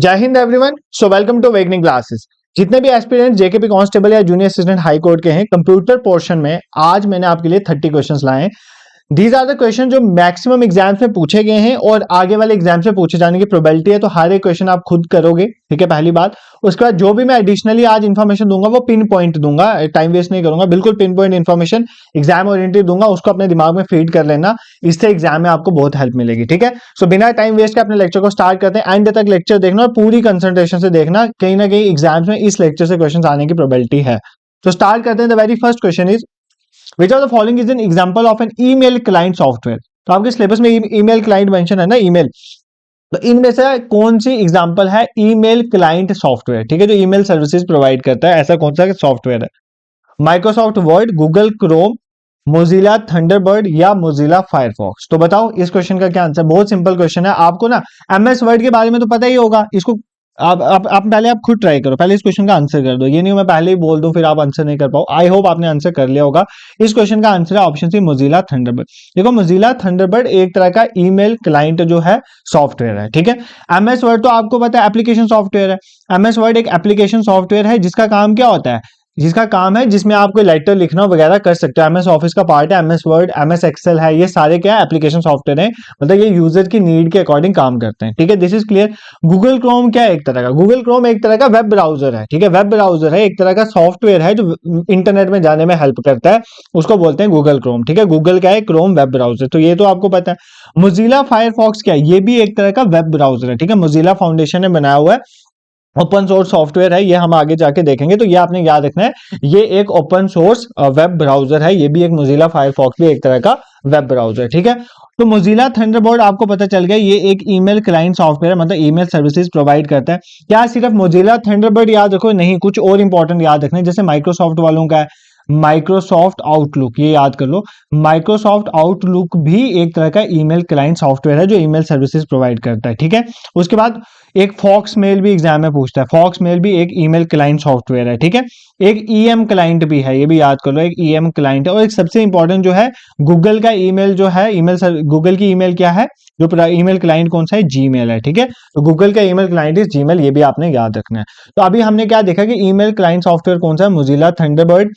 जय हिंद everyone. So welcome to awakening classes. जितने भी एस्पिरेंट जेकेपी कांस्टेबल या जूनियर असिस्टेंट हाई कोर्ट के हैं, कंप्यूटर पोर्शन में आज मैंने आपके लिए 30 क्वेश्चंस लाए हैं। दीज आर द क्वेश्चन जो मैक्सिमम एग्जाम्स में पूछे गए हैं और आगे वाले एग्जाम्स में पूछे जाने की प्रोबेबिलिटी है। तो हर एक क्वेश्चन आप खुद करोगे, ठीक है, पहली बात। उसके बाद जो भी मैं एडिशनली आज इन्फॉर्मेशन दूंगा वो पिन पॉइंट दूंगा, टाइम वेस्ट नहीं करूंगा, बिल्कुल pin point information exam oriented दूंगा। उसको अपने दिमाग में फीड कर लेना, इससे एग्जाम में आपको बहुत हेल्प मिलेगी, ठीक है। सो बिना टाइम वेस्ट के अपने लेक्चर को स्टार्ट करते हैं। एंड तक लेक्चर देखना और पूरी कंसंट्रेशन से देखना, कहीं ना कहीं एग्जाम्स में इस लेक्चर से क्वेश्चन आने की प्रोबेबिलिटी है। तो स्टार्ट करते हैं। The very first question is which of the following is an example of an email client software. तो आपके सिलेबस में ईमेल क्लाइंट मेंशन है ना, ईमेल। तो इनमें से कौन सी एग्जांपल है ईमेल क्लाइंट सॉफ्टवेयर, ठीक है, जो ईमेल सर्विसेज प्रोवाइड करता है, ऐसा कौन सा सॉफ्टवेयर है? Microsoft word, Google Chrome, Mozilla Thunderbird या मोजिला फायरफॉक्स। तो बताओ इस क्वेश्चन का क्या आंसर? बहुत सिंपल क्वेश्चन है। आपको ना एमएस वर्ड के बारे में तो पता ही होगा। इसको आप पहले आप खुद ट्राई करो, पहले इस क्वेश्चन का आंसर कर दो। ये नहीं मैं पहले ही बोल दूं फिर आप आंसर नहीं कर पाओ। आई होप आपने आंसर कर लिया होगा। इस क्वेश्चन का आंसर है ऑप्शन सी, मोजिला थंडरबर्ड। देखो, मोजिला थंडरबर्ड एक तरह का ईमेल क्लाइंट जो है सॉफ्टवेयर है, ठीक है। एमएस वर्ड तो आपको पता है एप्लीकेशन सॉफ्टवेयर है। एमएस वर्ड एक एप्लीकेशन सॉफ्टवेयर है जिसका काम क्या होता है? जिसका काम है जिसमें आप कोई लेटर लिखना वगैरह कर सकते हो। एमएस ऑफिस का पार्ट है, एमएस वर्ड, एमएस एक्सेल है, ये सारे क्या है? एप्लीकेशन सॉफ्टवेयर है। मतलब ये यूजर की नीड के अकॉर्डिंग काम करते हैं, ठीक है। This is clear. Google Chrome क्या है? एक तरह का गूगल क्रोम एक तरह का वेब ब्राउजर है, ठीक है। वेब ब्राउजर है, एक तरह का सॉफ्टवेयर है जो इंटरनेट में जाने में हेल्प करता है, उसको बोलते हैं गूगल क्रोम, ठीक है। गूगल क्या है? क्रोम वेब ब्राउजर, तो ये तो आपको पता है। मोजिला फायरफॉक्स क्या है? ये भी एक तरह का वेब ब्राउजर है, ठीक है। मोजिला फाउंडेशन ने बनाया हुआ है, ओपन सोर्स सॉफ्टवेयर है, ये हम आगे जाके देखेंगे। तो ये आपने याद रखना है, ये एक ओपन सोर्स वेब ब्राउजर है। ये भी एक मोजिला फायरफॉक्स भी एक तरह का वेब ब्राउजर, ठीक है। तो मोजिला थंडरबर्ड आपको पता चल गया, ये एक ईमेल क्लाइंट सॉफ्टवेयर, मतलब ईमेल सर्विसेज प्रोवाइड करता है। क्या सिर्फ मोजिला थंडरबर्ड याद रखो? नहीं, कुछ और इंपॉर्टेंट याद रखना है। जैसे माइक्रोसॉफ्ट वालों का है माइक्रोसॉफ्ट आउटलुक, ये याद कर लो। माइक्रोसॉफ्ट आउटलुक भी एक तरह का ईमेल क्लाइंट सॉफ्टवेयर है जो ईमेल सर्विसेज प्रोवाइड करता है, ठीक है। उसके बाद एक फॉक्स मेल भी एग्जाम में पूछता है। फॉक्स मेल भी एक ईमेल क्लाइंट सॉफ्टवेयर है, ठीक है। एक ईएम क्लाइंट भी है, ये भी याद कर लो, एक ईएम क्लाइंट है। और एक सबसे इंपॉर्टेंट जो है गूगल का ईमेल जो है, गूगल की ईमेल क्या है? जो ईमेल क्लाइंट कौन सा है? जीमेल है, ठीक है। तो गूगल का ईमेल क्लाइंट इज जीमेल, ये भी आपने याद रखना है। तो अभी हमने क्या देखा कि ईमेल क्लाइंट सॉफ्टवेयर कौन सा है? मोजिला थंडरबर्ड,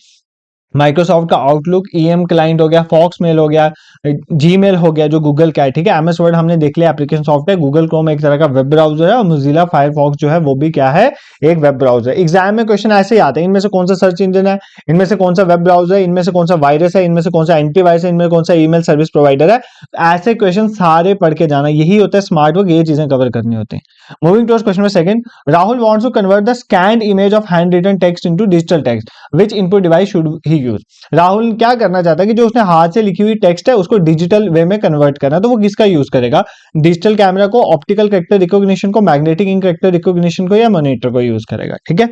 माइक्रोसॉफ्ट का आउटलुक ईएम क्लाइंट हो गया, फॉक्स मेल हो गया, जीमेल हो गया जो गूगल का है, ठीक है। एमएस वर्ड हमने देख लिया एप्लीकेशन सॉफ्टवेयर, गूगल क्रोम एक तरह का वेब ब्राउजर है, और मोजिला फायरफॉक्स जो है वो भी क्या है? एक वेब ब्राउजर। एग्जाम में क्वेश्चन ऐसे ही आते हैं, इनमें से कौन सा सर्च इंजन है, इनमें से कौन सा वेब ब्राउजर है, इनमें से कौन सा वायरस है, इनमें से कौन सा एंटीवायरस है, इनमें कौन सा ईमेल सर्विस प्रोवाइडर है। ऐसे क्वेश्चन सारे पढ़ के जाना, यही होता है स्मार्ट वर्क, ये चीजें कवर करनी होती है। Moving to question number second, Rahul wants to convert the scanned image of handwritten text into digital text, which input device should he use. Rahul क्या करना चाहता है कि जो उसने हाथ से लिखी हुई टेक्स्ट है उसको डिजिटल वे में कन्वर्ट करना, तो वो किसका यूज करेगा? डिजिटल कैमरा को, ऑप्टिकल कैरेक्टर रिकॉग्निशन को, मैग्नेटिक इंक कैरेक्टर रिकॉग्निशन को, या मॉनिटर को यूज करेगा, ठीक है।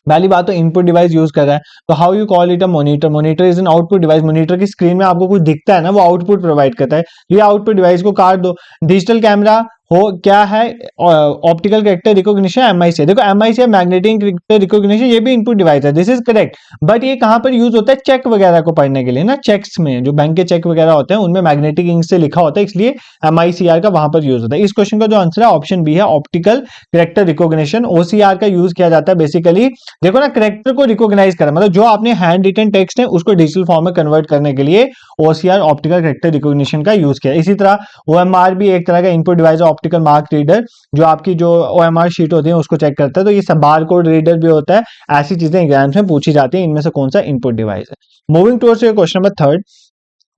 पहली बात तो इनपुट डिवाइस यूज कर रहा है, तो how you call it a monitor? Monitor is an output device. Monitor की स्क्रीन में आपको कुछ दिखता है ना, वो आउटपुट प्रोवाइड करता है। ये आउटपुट डिवाइस को काट दो। डिजिटल कैमरा हो क्या है? Optical character recognition, MIC. देखो एमआईसी मैग्नेटिक कैरेक्टर रिकॉग्निशन, ये भी इनपुट डिवाइस है, दिस इज करेक्ट। बट ये कहां पर यूज होता है? चेक वगैरह को पढ़ने के लिए ना, चेक्स में, जो बैंक के चेक वगैरह होते हैं उनमें मैग्नेटिक इंक से लिखा होता है, इसलिए एमआईसीआर का वहां पर यूज होता है। इस क्वेश्चन का जो आंसर है ऑप्शन बी है, ऑप्टिकल कैरेक्टर रिकॉग्निशन। ओसीआर का यूज किया जाता है बेसिकली, देखो ना, कैरेक्टर को रिकॉग्नाइज करा, मतलब जो आपने हैंड रिटन टेक्स्ट है उसको डिजिटल फॉर्म में कन्वर्ट करने के लिए ओसीआर, ऑप्टिकल कैरेक्टर रिकॉग्निशन का यूज किया। इसी तरह ओएमआर भी एक तरह का इनपुट डिवाइस है, ऑप्टिकल मार्क रीडर, जो आपकी जो ओएमआर शीट होती है उसको चेक करता है। तो ये सब बार कोड रीडर भी होता है। ऐसी चीजें एग्जाम्स में पूछी जाती है, इनमें से कौन सा इनपुट डिवाइस है। Moving towards question number third,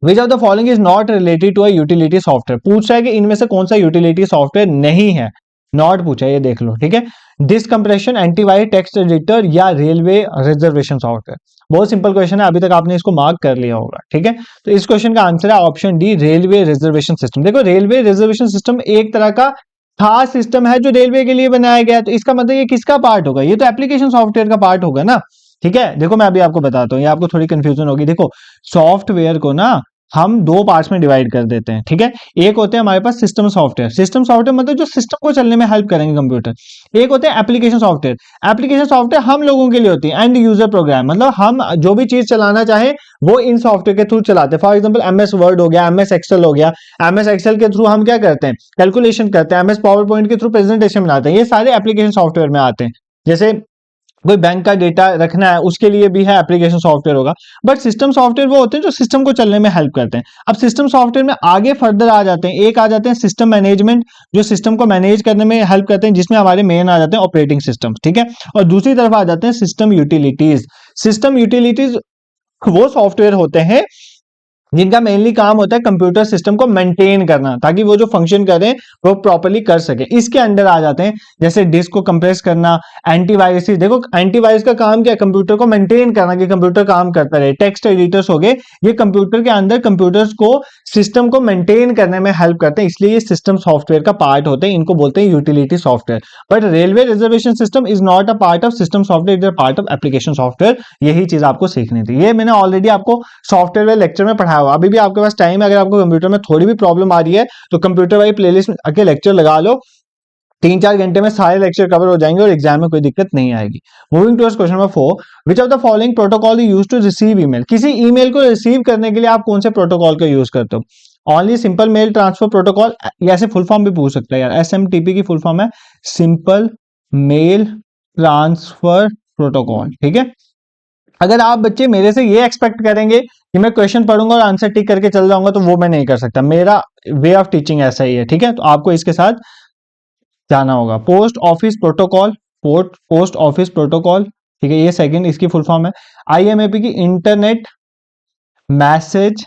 which of the following is not related to a utility software. पूछ रहा है कि इनमें से कौन सा यूटिलिटी सॉफ्टवेयर नहीं है। नॉट पूछा है, ये देख लो, ठीक है। डिस्कम्प्रेशन, एंटीवायरस टेक्स्ट एडिटर, या रेलवे रिजर्वेशन सॉफ्टवेयर। बहुत सिंपल क्वेश्चन है, अभी तक आपने इसको मार्क कर लिया होगा, ठीक है। तो इस क्वेश्चन का आंसर है option D, railway reservation system. देखो, रेलवे रिजर्वेशन सिस्टम एक तरह का खास सिस्टम है जो रेलवे के लिए बनाया गया है, तो इसका मतलब ये किसका पार्ट होगा? ये तो एप्लीकेशन सॉफ्टवेयर का पार्ट होगा ना, ठीक है। देखो मैं अभी आपको बताता हूँ, ये आपको थोड़ी कंफ्यूजन होगी। देखो, सॉफ्टवेयर को ना हम दो पार्ट्स में डिवाइड कर देते हैं, ठीक है। एक होते हैं हमारे पास सिस्टम सॉफ्टवेयर, सिस्टम सॉफ्टवेयर मतलब जो सिस्टम को चलने में हेल्प करेंगे कंप्यूटर। एक होते हैं एप्लीकेशन सॉफ्टवेयर, एप्लीकेशन सॉफ्टवेयर हम लोगों के लिए होती है, एंड यूजर प्रोग्राम, मतलब हम जो भी चीज चलाना चाहे वो इन सॉफ्टवेयर के थ्रू चलाते हैं। फॉर एग्जांपल MS वर्ड हो गया, MS एक्सेल हो गया, MS एक्सेल के थ्रू हम क्या करते हैं, कैलकुलेशन करते हैं, MS पावर पॉइंट के थ्रू प्रेजेंटेशन बनाते हैं, ये सारे एप्लीकेशन सॉफ्टवेयर में आते हैं। जैसे कोई बैंक का डेटा रखना है उसके लिए भी है एप्लीकेशन सॉफ्टवेयर होगा। बट सिस्टम सॉफ्टवेयर वो होते हैं जो सिस्टम को चलने में हेल्प करते हैं। अब सिस्टम सॉफ्टवेयर में आगे फर्दर आ जाते हैं, एक आ जाते हैं सिस्टम मैनेजमेंट, जो सिस्टम को मैनेज करने में हेल्प करते हैं, जिसमें हमारे मेन आ जाते हैं ऑपरेटिंग सिस्टम, ठीक है। और दूसरी तरफ आ जाते हैं सिस्टम यूटिलिटीज। सिस्टम यूटिलिटीज वो सॉफ्टवेयर होते हैं जिनका मेनली काम होता है कंप्यूटर सिस्टम को मेंटेन करना, ताकि वो जो फंक्शन करें वो प्रॉपर्ली कर सके। इसके अंडर आ जाते हैं जैसे डिस्क को कंप्रेस करना, एंटीवायरस। देखो एंटीवायरस का काम क्या है, कंप्यूटर को मेंटेन करना कि कंप्यूटर काम करता रहे। टेक्स्ट एडिटर्स हो गए, ये कंप्यूटर के अंदर कंप्यूटर्स को सिस्टम को मेंटेन करने में हेल्प करते हैं, इसलिए ये सिस्टम सॉफ्टवेयर का पार्ट होते हैं, इनको बोलते हैं utility software. But railway reservation system is not a part of system software, is a part of application software. यही चीज आपको सीखनी थी, ये मैंने ऑलरेडी आपको सॉफ्टवेयर लेक्चर में पढ़ाया हुआ। अभी भी आपके पास टाइम है, अगर आपको कंप्यूटर में थोड़ी भी प्रॉब्लम आ रही है तो कंप्यूटर वाली प्लेलिस्ट में आके लेक्चर लगा लो, 3-4 घंटे में सारे लेक्चर कवर हो जाएंगे और एग्जाम में कोई दिक्कत नहीं आएगी। Moving towards question number 4, which of the following protocol you use to receive email. किसी ईमेल को रिसीव करने के लिए आप कौन से प्रोटोकॉल का यूज करते हो। Only simple mail transfer protocol, या ऐसे फुल फॉर्म भी पूछ सकता है यार, SMTP की फुल फॉर्म है सिंपल मेल ट्रांसफर प्रोटोकॉल, ठीक है। अगर आप बच्चे मेरे से ये एक्सपेक्ट करेंगे कि मैं क्वेश्चन पढ़ूंगा और आंसर टिक करके चल जाऊंगा तो वो मैं नहीं कर सकता, मेरा वे ऑफ टीचिंग ऐसा ही है, ठीक है। तो आपको इसके साथ जाना होगा। Post office protocol, post office protocol, ठीक है, ये सेकंड इसकी फुल फॉर्म है। IMAP की इंटरनेट मैसेज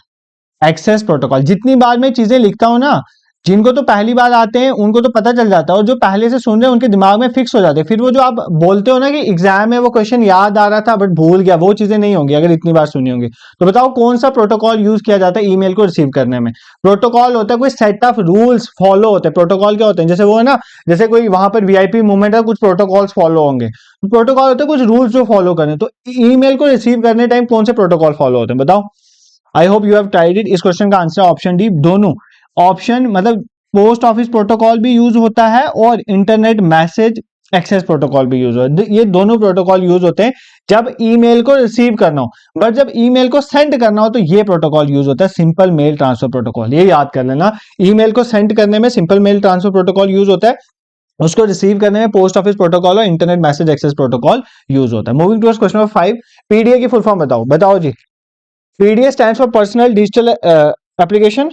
एक्सेस प्रोटोकॉल। जितनी बार मैं चीजें लिखता हूं ना, जिनको तो पहली बार आते हैं उनको तो पता चल जाता है, और जो पहले से सुन रहे हैं उनके दिमाग में फिक्स हो जाते हैं। फिर वो जो आप बोलते हो ना कि एग्जाम में वो क्वेश्चन याद आ रहा था बट भूल गया, वो चीजें नहीं होंगी अगर इतनी बार सुनी होंगी। तो बताओ कौन सा प्रोटोकॉल यूज किया जाता है ईमेल को रिसीव करने में। प्रोटोकॉल होता है कोई सेट ऑफ रूल्स फॉलो होते हैं। प्रोटोकॉल क्या होते हैं, जैसे वो है ना, जैसे कोई वहां पर VIP मूवमेंट है, कुछ प्रोटोकॉल्स फॉलो होंगे। प्रोटोकॉल होते हैं कुछ रूल्स जो फॉलो करने। तो ईमेल को रिसीव करने टाइम कौन से प्रोटोकॉल फॉलो होते हैं बताओ। आई hope you have tried it. इस क्वेश्चन का आंसर ऑप्शन डी, दोनों ऑप्शन, मतलब पोस्ट ऑफिस प्रोटोकॉल भी यूज होता है और इंटरनेट मैसेज एक्सेस प्रोटोकॉल भी यूज होता है। ये दोनों प्रोटोकॉल यूज होते हैं जब ईमेल को रिसीव करना हो, बट जब ईमेल को सेंड करना हो तो ये प्रोटोकॉल यूज होता है सिंपल मेल ट्रांसफर प्रोटोकॉल। ये याद कर लेना, ईमेल को सेंड करने में simple mail transfer protocol use होता है, उसको रिसीव करने में पोस्ट ऑफिस प्रोटोकॉल और internet message access protocol use होता है। Moving towards question number 5, PDA की फुल फॉर्म बताओ जी। PDA stands for personal digital application,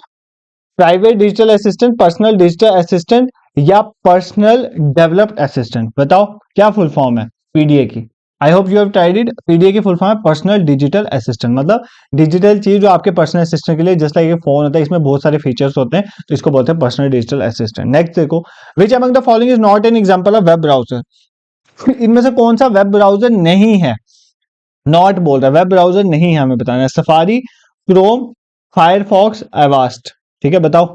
private digital assistant, personal digital assistant या पर्सनल डेवलप्ड असिस्टेंट। बताओ क्या फुल फॉर्म है PDA की। I hope you have tried it. PDA की full form है पर्सनल डिजिटल असिस्टेंट, मतलब डिजिटल चीज जो आपके पर्सनल असिस्टेंट के लिए, जैसे लाइक फोन होता है, इसमें बहुत सारे फीचर्स होते हैं, तो इसको बोलते हैं पर्सनल डिजिटल असिस्टेंट। नेक्स्ट देखो, which among the following is not N example of web browser. इनमें से कौन सा वेब ब्राउजर नहीं है, नॉट बोल रहा है, वेब ब्राउजर नहीं है, हमें बताना है। सफारी, क्रोम, फायरफॉक्स, एवास्ट, ठीक है। बताओ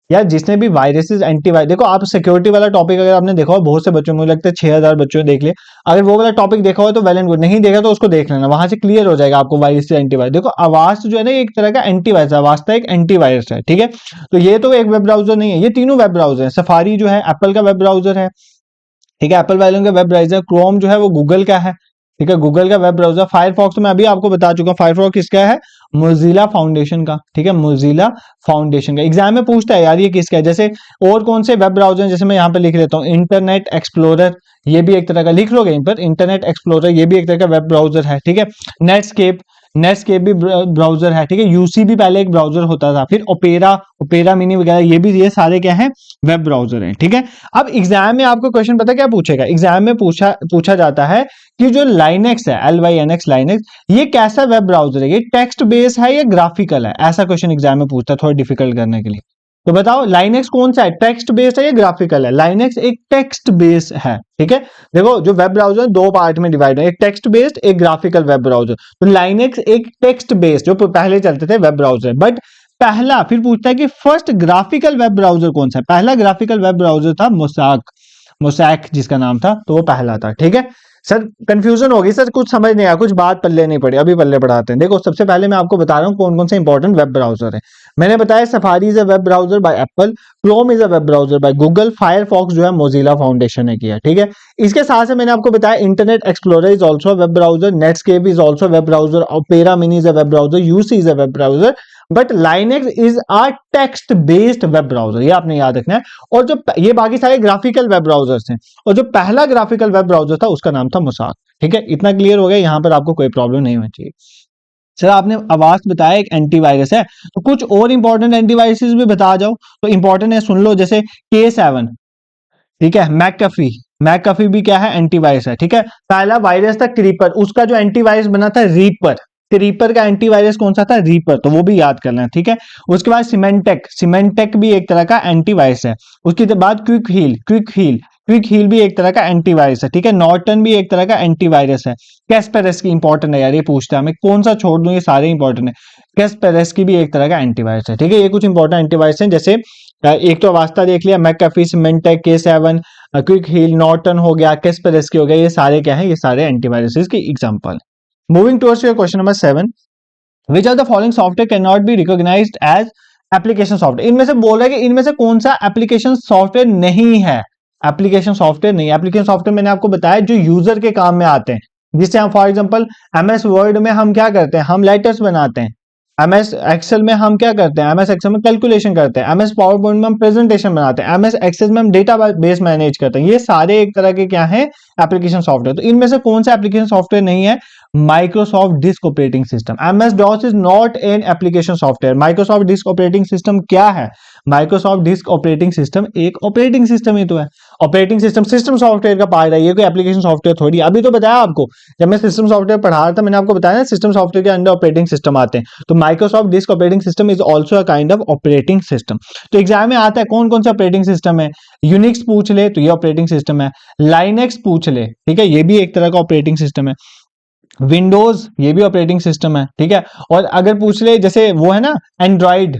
यार, जिसने भी वायरसेस एंटीवायरस, देखो आप सिक्योरिटी वाला टॉपिक अगर आपने देखा हो, बहुत से बच्चों, मुझे लगता है 6000 बच्चों ने देख लिया। अगर वो वाला टॉपिक देखा हो तो वेल एंड गुड, नहीं देखा तो उसको देख लेना, वहां से क्लियर हो जाएगा आपको वायरस से एंटीवायरस। देखो अवास्ट जो है ना, एक तरह का एंटीवायरस है, अवास्ट एक एंटीवायरस है, ठीक है। तो ये तो एक वेब ब्राउजर नहीं है, ये तीनों वेब ब्राउजर है। सफारी जो है एप्पल का वेब ब्राउजर है, ठीक है, एप्पल वालों का वेब ब्राउजर। क्रोम जो है वो गूगल का है, ठीक है, गूगल का वेब ब्राउजर। फायरफॉक्स तो मैं अभी आपको बता चुका हूं, फायरफॉक्स किसका है, मोजिला फाउंडेशन का, ठीक है, मोजिला फाउंडेशन का। एग्जाम में पूछता है यार ये किसका है। जैसे और कौन से वेब ब्राउजर, जैसे मैं यहाँ पे लिख लेता हूँ इंटरनेट एक्सप्लोरर, ये भी एक तरह का, लिख लोगे इन पर, इंटरनेट एक्सप्लोरर ये भी एक तरह का वेब ब्राउजर है, ठीक है। नेटस्केप, नेटस्केप भी ब्राउजर है, ठीक है। यूसी भी पहले एक ब्राउजर होता था, फिर ओपेरा मिनी वगैरह, ये भी, ये सारे क्या है, वेब ब्राउजर हैं, ठीक है। अब एग्जाम में आपको क्वेश्चन पता क्या पूछेगा, एग्जाम में पूछा जाता है कि जो लाइनेक्स है, LYNX लाइनेक्स, ये कैसा वेब ब्राउजर है, ये टेक्स्ट बेस है या ग्राफिकल है, ऐसा क्वेश्चन एग्जाम में पूछता है थोड़ा डिफिकल्ट करने के लिए। तो बताओ लाइनेक्स कौन सा है, टेक्स्ट बेस्ड है या ग्राफिकल है। लाइनेक्स एक टेक्स्ट बेस्ड है, ठीक है। देखो जो वेब ब्राउजर दो पार्ट में डिवाइड है, एक टेक्स्ट बेस्ड, एक ग्राफिकल वेब ब्राउजर। तो लाइनेक्स एक टेक्स्ट बेस्ड जो पहले चलते थे वेब ब्राउजर, बट पहला, फिर पूछता है कि फर्स्ट ग्राफिकल वेब ब्राउजर कौन सा है। पहला ग्राफिकल वेब ब्राउजर था मोसैक जिसका नाम था, तो वो पहला था, ठीक है। सर कंफ्यूजन होगी सर, कुछ समझ नहीं आया, कुछ बात पल्ले नहीं पड़ी, अभी पल्ले पढ़ाते हैं। देखो सबसे पहले मैं आपको बता रहा हूँ कौन कौन से इंपॉर्टेंट वेब ब्राउजर है। मैंने बताया safari is a web browser bye Apple, Chrome is a web browser by Google, Firefox जो है मोजिला फाउंडेशन ने किया, ठीक है। इसके साथ से मैंने आपको बताया internet explorer is also web browser, Netscape is also web browser, opera mini is a web browser, UC is a web browser, but Linux is a text based web browser, ये आपने याद रखना है। और जो ये बाकी सारे ग्राफिकल वेब ब्राउजर्स हैं, और जो पहला ग्राफिकल वेब ब्राउजर था उसका नाम था मोसाक, ठीक है। इतना क्लियर हो गया, यहां पर आपको कोई प्रॉब्लम नहीं होनी चाहिए। सर आपने आवाज बताया एक एंटीवायरस है, तो कुछ और इंपॉर्टेंट एंटीवायरसेस भी बता जाओ, तो इंपॉर्टेंट है सुन लो, जैसे K7, ठीक है, मैकअफी, मैकअफी भी क्या है, एंटीवायरस है, ठीक है। पहला वायरस था क्रीपर, उसका जो एंटीवायरस बना था रीपर, क्रीपर का एंटीवायरस कौन सा था, रीपर, तो वो भी याद करना है, ठीक है। उसके बाद सिमेंटेक, सिमेंटेक भी एक तरह का एंटीवायरस है। उसके बाद Quick Heal, Quick Heal, Quick Heal भी एक तरह का एंटीवायरस है, ठीक है। नॉर्टन भी एक तरह का एंटीवायरस है। कैस्पेरस्की इंपॉर्टेंट है यार, ये पूछता है मैं कौन सा छोड़ दूं, ये सारे इंपॉर्टेंट है। कैस्पेरस्की भी एक तरह का एंटीवायरस है, ठीक है। ये कुछ इंपॉर्टेंट एंटीवायरस हैं, जैसे एक तो वास्ता देख लिया, McAfee, Symantec, K7, Quick Heal, Norton हो गया, कैस्पेरस्की हो गया, ये सारे क्या है, ये सारे एंटीवायरसेस के example. Moving towards your question number 7, which are the following software can not be recognised as application software. इनमें से बोल रहा है कि इनमें से कौन सा एप्लीकेशन सॉफ्टवेयर नहीं है, एप्लीकेशन सॉफ्टवेयर नहीं। एप्लीकेशन सॉफ्टवेयर मैंने आपको बताया जो यूजर के काम में आते हैं, जिससे हम फॉर एग्जांपल MS वर्ड में हम क्या करते हैं, हम लेटर्स बनाते हैं। MS एक्सेल में हम क्या करते हैं, MS एक्सेल में कैलकुलेशन करते हैं। MS पावर पॉइंट में हम प्रेजेंटेशन बनाते हैं। MS एक्सेल में हम डेटा बेस मैनेज करते हैं। ये सारे एक तरह के क्या है, एप्लीकेशन सॉफ्टवेयर। तो इनमें से कौन सा एप्लीकेशन सॉफ्टवेयर नहीं है, Microsoft disk operating system. MS DOS is not an application software. Microsoft disk operating system क्या है, माइक्रोसॉफ्ट डिस्क ऑपरेटिंग सिस्टम एक ऑपरेटिंग सिस्टम ही तो है। ऑपरेटिंग सिस्टम सिस्टम सॉफ्टवेयर का पार्ट है, ये कोई एप्लीकेशन सॉफ्टवेयर थोड़ी। अभी तो बताया आपको, जब मैं सिस्टम सॉफ्टवेयर पढ़ा रहा था, मैंने आपको बताया ना सिस्टम सॉफ्टवेयर के अंदर ऑपरेटिंग सिस्टम आते हैं। तो Microsoft disk operating system is also a kind of operating system. तो एग्जाम में आता है कौन कौन सा ऑपरेटिंग सिस्टम है, यूनिक्स पूछ ले तो ये ऑपरेटिंग सिस्टम है, लाइनेक्स पूछ ले, ठीक है, ये भी एक तरह का ऑपरेटिंग सिस्टम है, विंडोज ये भी ऑपरेटिंग सिस्टम है, ठीक है। और अगर पूछ ले जैसे वो है ना एंड्रॉइड,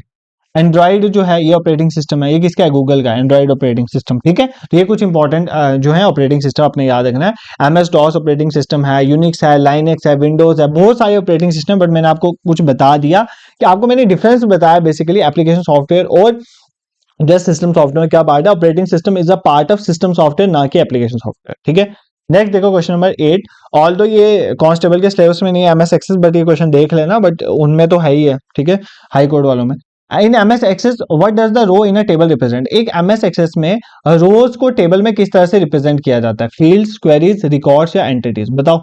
एंड्रॉइड जो है ये ऑपरेटिंग सिस्टम है, ये किसका है, गूगल का एंड्रॉइड ऑपरेटिंग सिस्टम, ठीक है। तो ये कुछ इंपॉर्टेंट जो है ऑपरेटिंग सिस्टम अपने याद रखना है। MS DOS ऑपरेटिंग सिस्टम है, यूनिक्स है, लाइनेक्स है, विंडोज है, बहुत सारे ऑपरेटिंग सिस्टम, बट मैंने आपको कुछ बता दिया कि आपको मैंने डिफरेंस बताया बेसिकली एप्लीकेशन सॉफ्टवेयर और जस्ट सिस्टम सॉफ्टवेयर में क्या पार्ट है। Operating system is a part of system software, ना कि एप्लीकेशन सॉफ्टवेयर, ठीक है। नेक्स्ट देखो क्वेश्चन नंबर 8, ऑल्दो ये कांस्टेबल के सिलेबस में नहीं है MS एक्सेस, बट ये क्वेश्चन देख लेना, बट उनमें तो है ही है, ठीक है, हाई कोर्ट वालों में। In MS access what does the row in a table represent. एक MS एक्सेस में रोज को टेबल में किस तरह से रिप्रेजेंट किया जाता है, फील्ड्स, क्वेरीज, रिकॉर्ड्स या एंटिटीज, बताओ।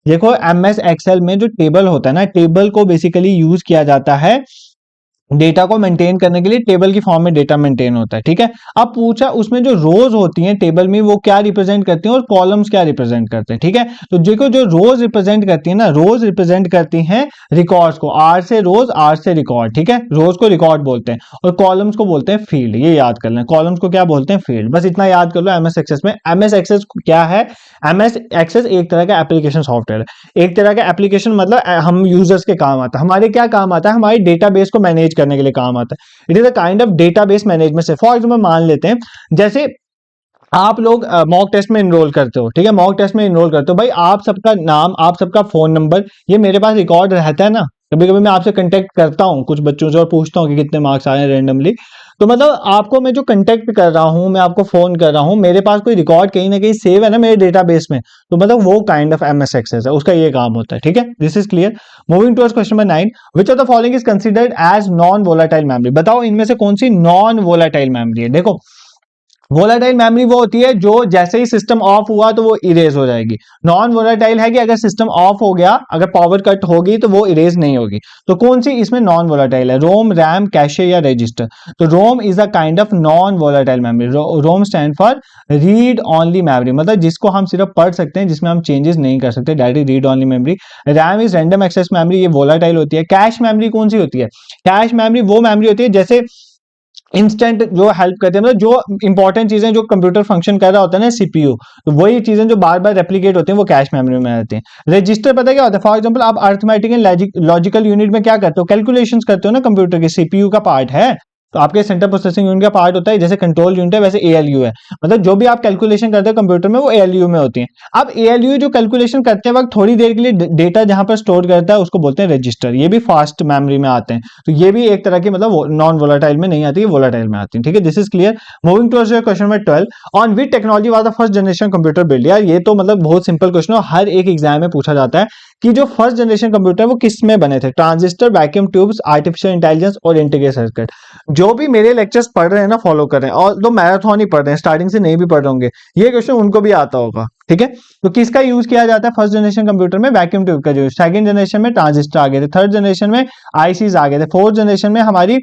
देखो MS एक्सेल में जो टेबल होता है ना, टेबल को बेसिकली यूज किया जाता है डेटा को मेंटेन करने के लिए, टेबल की फॉर्म में डेटा मेंटेन होता है, ठीक है। अब पूछा उसमें जो रोज होती हैं टेबल में वो क्या रिप्रेजेंट करती हैं और कॉलम्स क्या रिप्रेजेंट करते हैं, ठीक है। तो देखो जो रोज रिप्रेजेंट करती है ना, रोज रिप्रेजेंट करती हैं रिकॉर्ड्स को, R से रोज, R से रिकॉर्ड, ठीक है। रोज को रिकॉर्ड बोलते हैं और कॉलम्स को बोलते हैं फील्ड, ये याद कर लें, कॉलम्स को क्या बोलते हैं, फील्ड, बस इतना याद कर लो। MS एक्सेस में, MS एक्सेस क्या है, MS एक्सेस एक तरह का एप्लीकेशन सॉफ्टवेयर है। एक तरह का एप्लीकेशन मतलब हम यूजर्स के काम आता है, हमारे क्या काम आता है, हमारे डेटाबेस को मैनेज करने के लिए काम आता है। It is a kind of database management से। फॉर एग्जांपल मान लेते हैं जैसे आप लोग मॉक टेस्ट में इनरोल करते हो, ठीक है, मॉक टेस्ट में इनरोल करते हो, भाई आप सबका नाम, आप सबका फोन नंबर, ये मेरे पास रिकॉर्ड रहता है ना। कभी कभी मैं आपसे कांटेक्ट करता हूँ कुछ बच्चों से और पूछता हूँ कि कितने मार्क्स आए हैं रैंडमली, तो मतलब आपको मैं जो कांटेक्ट कर रहा हूँ, मैं आपको फोन कर रहा हूँ, मेरे पास कोई रिकॉर्ड कहीं ना कहीं सेव है ना मेरे डेटाबेस में, तो मतलब वो काइंड ऑफ MS एक्सेस है, उसका ये काम होता है, ठीक है। This is clear. Moving towards question number 9, which of the following is considered as non volatile memory. बताओ इनमें से कौन सी नॉन वोलेटाइल मेमोरी है। देखो वोलेटाइल मेमोरी वो होती है जो जैसे ही सिस्टम ऑफ हुआ तो वो इरेज हो जाएगी। नॉन वोलेटाइल है कि अगर सिस्टम ऑफ हो गया, अगर पावर कट होगी तो वो इरेज नहीं होगी। तो कौन सी इसमें नॉन वोलेटाइल है, रोम, रैम, कैशे या रजिस्टर। तो ROM is a kind of non volatile memory. ROM stand for read only memory, मतलब जिसको हम सिर्फ पढ़ सकते हैं, जिसमें हम चेंजेस नहीं कर सकते, direct read only memory. RAM is random access memory, ये वोलेटाइल होती है। कैश मेमोरी कौन सी होती है, कैश मेमोरी वो मेमोरी होती है जैसे इंस्टेंट जो हेल्प करते हैं, मतलब जो इंपॉर्टेंट चीजें जो कंप्यूटर फंक्शन कर रहा होता है ना CPU, तो वही चीजें जो बार बार रेप्लिकेट होती हैं वो कैश मेमोरी में आती हैं। रजिस्टर पता है क्या होता है, फॉर एग्जांपल आप अरिथमेटिक एंड लॉजिकल यूनिट में क्या करते हो, कैलकुलेशंस करते हो ना, कंप्यूटर के CPU का पार्ट है। तो आपके सेंट्रल प्रोसेसिंग यूनिट का पार्ट होता है, जैसे कंट्रोल यूनिट है वैसे एएलयू है, मतलब जो भी आप कैलकुलेशन करते हो कंप्यूटर में वो एएलयू में होती है। अब एएलयू जो कैलकुलेशन करते वक्त थोड़ी देर के लिए डेटा जहां पर स्टोर करता है उसको बोलते हैं रजिस्टर, ये भी फास्ट मेमोरी में आते हैं, तो ये भी एक तरह की मतलब नॉन वोलेटाइल में नहीं आती है, वोलेटाइल में आती है, ठीक है। This is clear. Moving towards your question number 12, on which technology was the first generation computer build. यार ये तो मतलब बहुत सिंपल क्वेश्चन है, हर एक एग्जाम में पूछा जाता है कि जो फर्स्ट जनरेशन कंप्यूटर वो किस में बने थे, transistor, vacuum tubes, artificial intelligence और इंटीग्रेटेड सर्किट। जो भी मेरे लेक्चर्स पढ़ रहे हैं ना, फॉलो कर रहे हैं, और तो मैराथन ही पढ़ रहे हैं, स्टार्टिंग से नहीं भी पढ़ रहे होंगे, ये क्वेश्चन उनको भी आता होगा, ठीक है। तो किसका यूज किया जाता है फर्स्ट जनरेशन कंप्यूटर में, वैक्यूम ट्यूब का यूज। सेकंड जनरेशन में ट्रांजिस्टर आ गए थे, थर्ड जनरेशन में आईसीज आ गए थे, फोर्थ जनरेशन में हमारी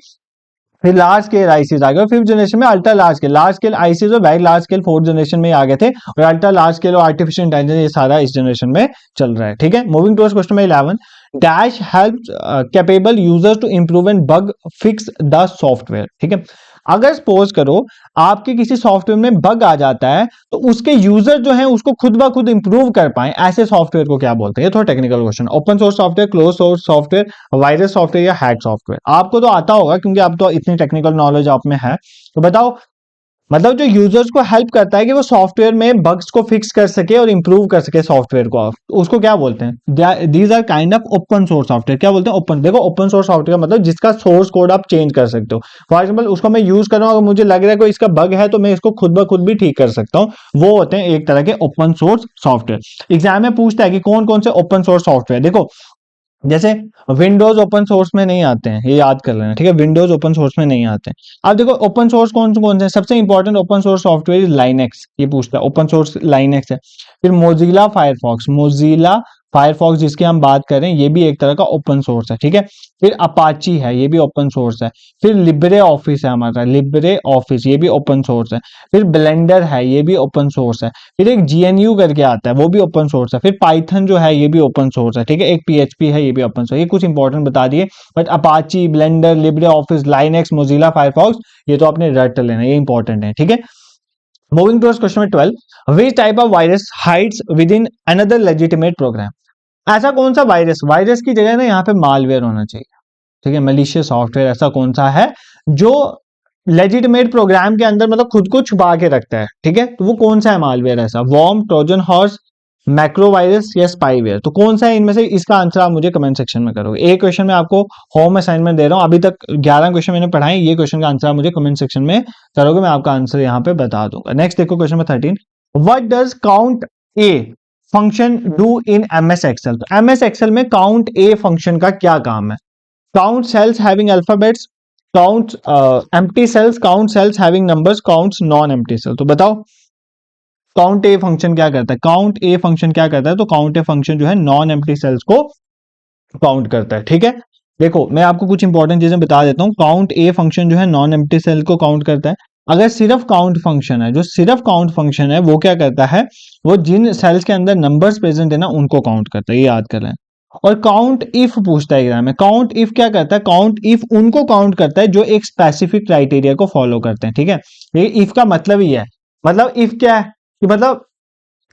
फिर लार्ज स्केल आईसीज आ गए, फिफ्थ जनरेशन में अल्ट्रा लार्ज स्केल आईसीज और very large scale fourth generation में आ गए थे, और अल्ट्रा लार्ज स्केल और आर्टिफिशियल इंटेलिजेंस ये सारा इस जनरेशन में चल रहा है, ठीक है। Moving towards question number 11, dash helps capable users to improve and bug fix the software, ठीक है। अगर सपोज करो आपके किसी सॉफ्टवेयर में बग आ जाता है तो उसके यूजर जो है उसको खुद ब खुद इंप्रूव कर पाए, ऐसे सॉफ्टवेयर को क्या बोलते हैं। ये थोड़ा technical question, open source software, close source software, virus software या हैक सॉफ्टवेयर। आपको तो आता होगा क्योंकि आप तो इतनी टेक्निकल नॉलेज आप में है, तो बताओ मतलब जो यूजर्स को हेल्प करता है कि वो सॉफ्टवेयर में बग्स को फिक्स कर सके और इंप्रूव कर सके सॉफ्टवेयर को, उसको क्या बोलते हैं। These are kind of open source software. क्या बोलते हैं ओपन, देखो ओपन सोर्स सॉफ्टवेयर मतलब जिसका सोर्स कोड आप चेंज कर सकते हो। फॉर एग्जाम्पल उसको मैं यूज कर रहा हूँ, अगर मुझे लग रहा है कोई इसका बग है तो मैं इसको खुद ब खुद भी ठीक कर सकता हूँ, वो होते हैं एक तरह के ओपन सोर्स सॉफ्टवेयर। एग्जाम में पूछता है कि कौन कौन से ओपन सोर्स सॉफ्टवेयर, देखो जैसे विंडोज ओपन सोर्स में नहीं आते हैं, ये याद कर लेना, ठीक है, विंडोज ओपन सोर्स में नहीं आते हैं। अब देखो ओपन सोर्स कौन कौन से, सबसे important open source software is Linux, ये पूछता है ओपन सोर्स लाइनेक्स है। फिर मोजिला फायरफॉक्स जिसकी हम बात करें ये भी एक तरह का ओपन सोर्स है, ठीक है। फिर अपाची है, ये भी ओपन सोर्स है। फिर लिब्रे ऑफिस है हमारा, लिब्रे ऑफिस ये भी ओपन सोर्स है। फिर ब्लेंडर है, ये भी ओपन सोर्स है। फिर एक जीएनयू करके आता है, वो भी ओपन सोर्स है। फिर पाइथन जो है ये भी ओपन सोर्स है, ठीक है। एक पीएचपी है, ये भी ओपन सोर्स। ये कुछ इंपॉर्टेंट बता दिए, but Apache, blender, Libre office, Linux, Mozilla Firefox ये तो आपने रट लेना, ये इंपॉर्टेंट है, ठीक है। Moving towards question number 12, which type of virus hides within another legitimate program. ऐसा कौन सा वायरस, वायरस की जगह ना यहाँ पे मालवेयर होना चाहिए, ठीक है, मलिशियस सॉफ्टवेयर ऐसा कौन सा है जो लेजिटिमेट प्रोग्राम के अंदर मतलब खुद को छुपा के रखता है, ठीक है। तो वो कौन सा है मालवेयर ऐसा, वॉर्म, ट्रोजन हॉर्स, मैक्रोवायरस या स्पाईवेयर, तो कौन सा है इनमें से, इसका आंसर आप मुझे कमेंट सेक्शन में करोगे। एक क्वेश्चन में आपको होम असाइनमेंट दे रहा हूं, अभी तक 11 क्वेश्चन मैंने पढ़ाए, ये क्वेश्चन का आंसर आप मुझे कमेंट सेक्शन में करोगे, मैं आपका आंसर यहाँ पे बता दूंगा। नेक्स्ट देखो question number 13, what does count A function do in MS Excel. तो एमएस एक्सेल में काउंट ए फंक्शन का क्या काम है। Count cells having alphabets, count empty cells, count cells having numbers, counts non empty cell. तो बताओ count A function क्या करता है, काउंट ए फंक्शन क्या करता है, तो काउंट ए फंक्शन जो है नॉन एम्प्टी सेल्स को काउंट करता है, ठीक है। देखो मैं आपको कुछ इंपॉर्टेंट चीजें बता देता हूँ, काउंट ए फंक्शन जो है नॉन एम्प्टी सेल को काउंट करता है। अगर सिर्फ काउंट फंक्शन है, जो सिर्फ काउंट फंक्शन है वो क्या करता है, वो जिन सेल्स के अंदर नंबर्स प्रेजेंट है ना उनको काउंट करता है, ये याद कर रहे हैं। और काउंट इफ पूछता है एग्जाम में, काउंट इफ क्या करता है, काउंट इफ उनको काउंट करता है जो एक स्पेसिफिक क्राइटेरिया को फॉलो करते हैं, ठीक है। ये इफ का मतलब ही है, मतलब इफ क्या है कि मतलब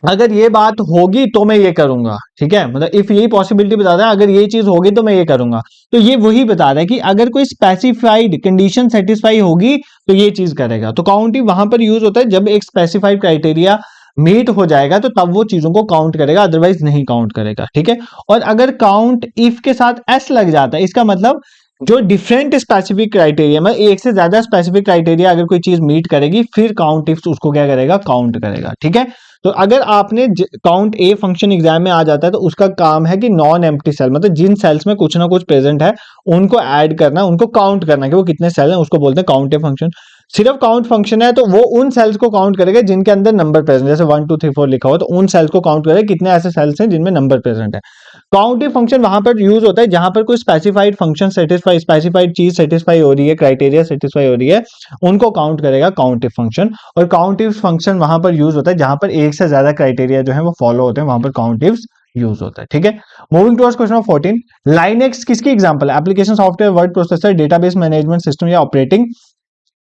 अगर ये बात होगी तो मैं ये करूंगा, ठीक है, मतलब इफ यही पॉसिबिलिटी बता रहा है, अगर ये चीज होगी तो मैं ये करूंगा, तो ये वही बता रहा है कि अगर कोई स्पेसिफाइड कंडीशन सेटिस्फाई होगी तो ये चीज करेगा। तो काउंट इफ वहां पर यूज होता है जब एक स्पेसिफाइड क्राइटेरिया मीट हो जाएगा तो तब वो चीजों को काउंट करेगा, अदरवाइज नहीं काउंट करेगा, ठीक है। और अगर काउंट इफ के साथ एस लग जाता है, इसका मतलब जो डिफरेंट स्पेसिफिक क्राइटेरिया मतलब एक से ज्यादा स्पेसिफिक क्राइटेरिया अगर कोई चीज मीट करेगी फिर काउंट इफ उसको क्या करेगा, काउंट करेगा, ठीक है। तो अगर आपने काउंट ए फंक्शन एग्जाम में आ जाता है तो उसका काम है कि नॉन एम्प्टी सेल मतलब जिन सेल्स में कुछ ना कुछ प्रेजेंट है उनको ऐड करना, उनको काउंट करना कि वो कितने सेल हैं, उसको बोलते हैं काउंट ए फंक्शन। सिर्फ काउंट फंक्शन है तो वो उन सेल्स को काउंट करेगा जिनके अंदर नंबर प्रेजेंट, जैसे 1 2 3 4 लिखा हो तो उन सेल्स को काउंट करेगा कितने ऐसे सेल्स हैं जिनमें नंबर प्रेजेंट है। काउंटिव फंक्शन वहां पर यूज होता है जहां पर कोई स्पेसिफाइड फंक्शन सेटिस्फाई, स्पेसिफाइड चीज सेटिस्फाई हो रही है, क्राइटेरिया सेटिस्फाई हो रही है, उनको काउंट करेगा काउंटिव फंक्शन। और काउंटिव फंक्शन वहां पर यूज होता है जहां पर एक से ज्यादा क्राइटेरिया जो है वो फॉलो होते हैं, वहां पर काउंटिव यूज होता है, ठीक है। Moving towards question number 14, Linux किसकी एग्जांपल है, application software, word processor, database management system या ऑपरेटिंग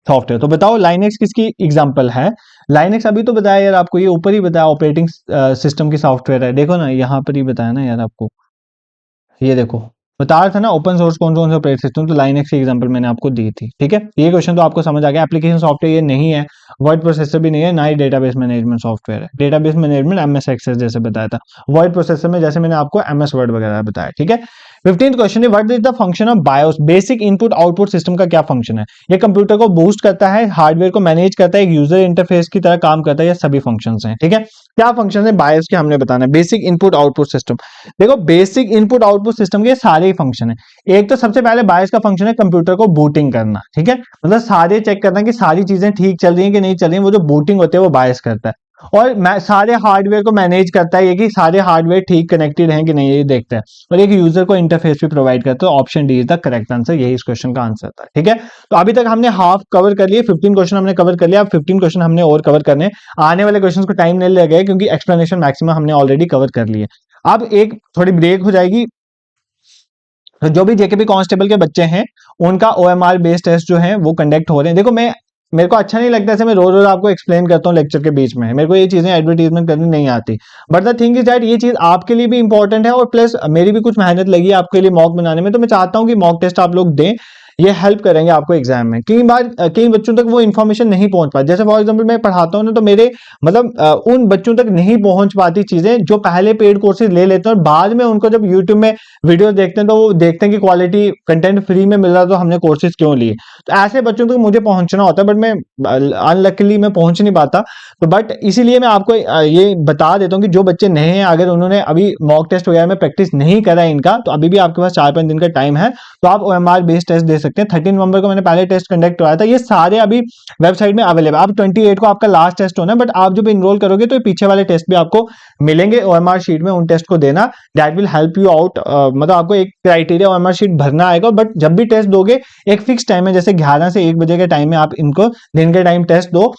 सॉफ्टवेयर। तो बताओ लाइनेक्स किसकी एग्जांपल है। लाइनेक्स अभी तो बताया यार आपको, ये ऊपर ही बताया ऑपरेटिंग सिस्टम की सॉफ्टवेयर है, देखो ना यहाँ पर ही बताया ना यार आपको, ये देखो बता रहा था ना ओपन सोर्स कौन कौन से ऑपरेटिंग सिस्टम, तो लाइनक्स की एग्जांपल मैंने आपको दी थी। ठीक है, ये क्वेश्चन तो आपको समझ आ गया। एप्लीकेशन सॉफ्टवेयर ये नहीं है, वर्ड प्रोसेसर भी नहीं है, ना ही डेटाबेस मैनेजमेंट सॉफ्टवेयर है। डेटाबेस मैनेजमेंट एमएस एक्सेस जैसे बताया था, वर्ड प्रोसेसर में जैसे मैंने आपको एमएस वर्ड वगैरह बताया। ठीक है, 15th क्वेश्चन है, what is the function of BIOS? Basic input output system का क्या फंक्शन है? ये कंप्यूटर को बूस्ट करता है, हार्डवेयर को मैनेज करता है, एक यूजर इंटरफेस की तरह काम करता है, या सभी फंक्शंस हैं। ठीक है, क्या फंक्शन है बायोस के हमने बताना है। बेसिक इनपुट आउटपुट सिस्टम, देखो बेसिक इनपुट आउटपुट सिस्टम के सारे ही फंक्शन है। एक तो सबसे पहले बायोस का फंक्शन है कंप्यूटर को बूटिंग करना। ठीक है, मतलब सारे चेक करना कि सारी चीजें ठीक चल रही हैं कि नहीं चल रही हैं, वो जो बूटिंग होती है वो बायोस करता है। और सारे हार्डवेयर को मैनेज करता है, ये कि सारे हार्डवेयर ठीक कनेक्टेड हैं कि नहीं, ये देखता है। और एक यूजर को इंटरफेस भी प्रोवाइड करता है। Option D is the correct answer, यही इस क्वेश्चन का आंसर था। ठीक है, तो अभी तक हमने हाफ कवर कर लिए, 15 क्वेश्चन हमने कवर कर लिया। अब 15 क्वेश्चन हमने और कवर करने, आने वाले क्वेश्चन को टाइम नहीं लगेगा क्योंकि एक्सप्लेनेशन मैक्सिमम हमने ऑलरेडी कवर कर लिए। अब एक थोड़ी ब्रेक हो जाएगी, तो जो भी जेकेपी कांस्टेबल के बच्चे हैं उनका ओएमआर बेस्ड टेस्ट जो है वो कंडक्ट हो रहे हैं। देखो मेरे को अच्छा नहीं लगता ऐसे मैं रोज रोज आपको एक्सप्लेन करता हूँ लेक्चर के बीच में, मेरे को ये चीजें एडवर्टीजमेंट करनी नहीं आती। But the thing is that ये चीज आपके लिए भी इंपॉर्टेंट है, और प्लस मेरी भी कुछ मेहनत लगी है आपके लिए मॉक बनाने में, तो मैं चाहता हूँ कि मॉक टेस्ट आप लोग दें, ये हेल्प करेंगे आपको एग्जाम में। कई बच्चों तक वो इन्फॉर्मेशन नहीं पहुंच पाती। जैसे फॉर एग्जांपल मैं पढ़ाता हूँ ना, तो मेरे मतलब उन बच्चों तक नहीं पहुंच पाती चीजें जो पहले पेड कोर्सेज ले लेते हैं, और बाद में उनको जब यूट्यूब में वीडियो देखते हैं तो वो देखते हैं कि क्वालिटी कंटेंट फ्री में मिल रहा, तो हमने कोर्सेज क्यों लिए। तो ऐसे बच्चों तक मुझे पहुंचना होता है, बट मैं अनलकीली मैं पहुंच नहीं पाता। तो बट इसीलिए मैं आपको ये बता देता हूँ कि जो बच्चे नए हैं, अगर उन्होंने अभी मॉक टेस्ट वगैरह में प्रैक्टिस नहीं करा है इनका, तो अभी भी आपके पास 4-5 दिन का टाइम है, तो आप ओएमआर बेस्ड टेस्ट दे सकते हैं। 13 नवंबर को मैंने पहले टेस्ट कंडक्ट कराया था, ये सारे अभी वेबसाइट में अवेलेबल। अब 28 को आपका लास्ट टेस्ट होना है, बट आप जब इनरोल करोगे तो पीछे वाले टेस्ट भी आपको मिलेंगे ओएमआर शीट में, उन टेस्ट को देना, that will help you out. मतलब आपको एक क्राइटेरिया ओएमआर शीट भरना आएगा, बट जब भी टेस्ट दोगे एक फिक्स टाइम है, जैसे 11 से 1 बजे के टाइम में आप इनको दिन के टाइम टेस्ट दो,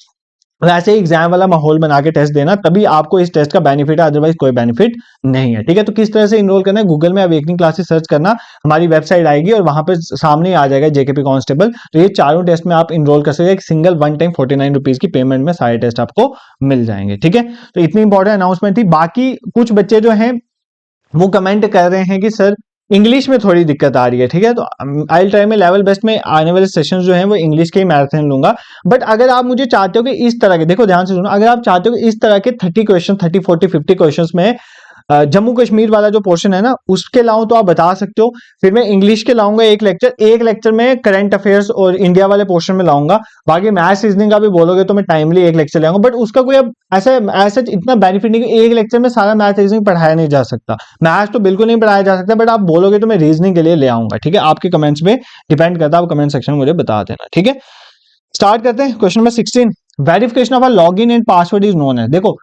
वैसे ही एग्जाम वाला माहौल बना के टेस्ट देना, तभी आपको इस टेस्ट का बेनिफिट है, अदरवाइज कोई बेनिफिट नहीं है। ठीक है, तो किस तरह से इनरोल करना है, गूगल में अवेकनिंग क्लासेस सर्च करना, हमारी वेबसाइट आएगी और वहां पे सामने ही आ जाएगा जेकेपी कांस्टेबल। तो ये चारों टेस्ट में आप इनरोल कर सकते हैं, एक सिंगल वन टाइम 49 रुपीज की पेमेंट में सारे टेस्ट आपको मिल जाएंगे। ठीक है, तो इतनी इंपॉर्टेंट अनाउंसमेंट थी। बाकी कुछ बच्चे जो हैं वो कमेंट कर रहे हैं कि सर इंग्लिश में थोड़ी दिक्कत आ रही है। ठीक है, तो आई ट्राई में लेवल बेस्ट में आने वाले सेशंस जो हैं वो इंग्लिश के ही मैराथन लूंगा। बट अगर आप मुझे चाहते हो कि इस तरह के, देखो ध्यान से सुनो, अगर आप चाहते हो कि इस तरह के 30 क्वेश्चन 30 40 50 क्वेश्चन में जम्मू कश्मीर वाला जो पोर्शन है ना उसके लाऊं, तो आप बता सकते हो। फिर मैं इंग्लिश के लाऊंगा एक लेक्चर में करंट अफेयर्स और इंडिया वाले पोर्शन में लाऊंगा। बाकी मैथ्स रीजनिंग का भी बोलोगे तो मैं टाइमली एक लेक्चर लाऊंगा, बट उसका कोई अब ऐसा इतना बेनिफिट नहीं कि एक लेक्चर में सारा मैथ रीजनिंग पढ़ाया नहीं जा सकता। मैथ्स तो बिल्कुल नहीं पढ़ाया जा सकता, बट आप बोलोगे तो मैं रीजनिंग के लिए ले आऊंगा। ठीक है, आपके कमेंट्स पे डिपेंड करता है, आप कमेंट सेक्शन में मुझे बता देना। ठीक है, स्टार्ट करते हैं। Question number 16, verification of a login and password is known है। देखो